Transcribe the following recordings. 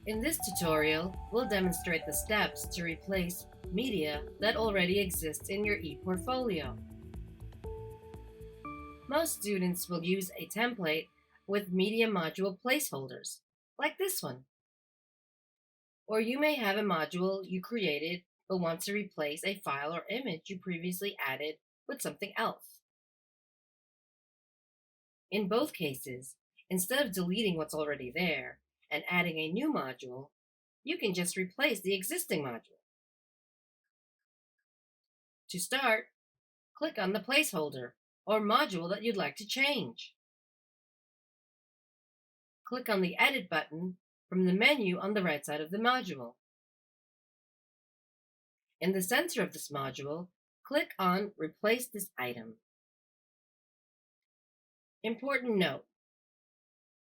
In this tutorial, we'll demonstrate the steps to replace media that already exists in your ePortfolio. Most students will use a template with media module placeholders, like this one. Or you may have a module you created but want to replace a file or image you previously added with something else. In both cases, instead of deleting what's already there and adding a new module, you can just replace the existing module. To start, click on the placeholder or module that you'd like to change. Click on the Edit button from the menu on the right side of the module. In the center of this module, click on Replace this item. Important note: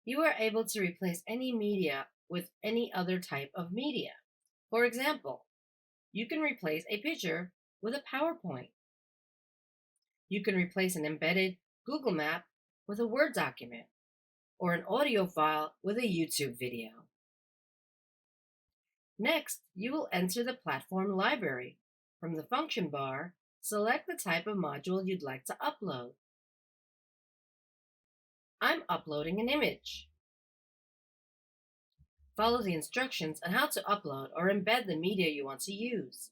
you are able to replace any media with any other type of media. For example, you can replace a picture with a PowerPoint. You can replace an embedded Google Map with a Word document, or an audio file with a YouTube video. Next, you will enter the platform library. From the function bar, select the type of module you'd like to upload. I'm uploading an image. Follow the instructions on how to upload or embed the media you want to use.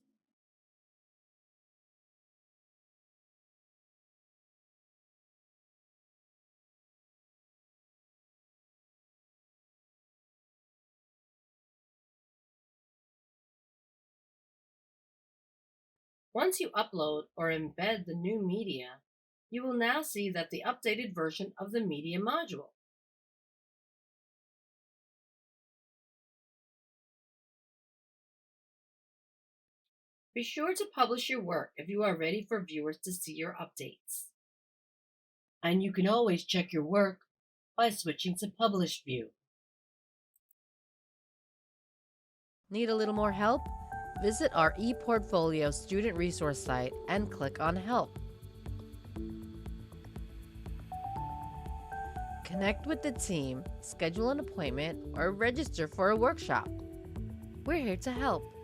Once you upload or embed the new media, you will now see that the updated version of the media module. Be sure to publish your work if you are ready for viewers to see your updates. And you can always check your work by switching to Publish View. Need a little more help? Visit our ePortfolio student resource site and click on Help. Connect with the team, schedule an appointment, or register for a workshop. We're here to help.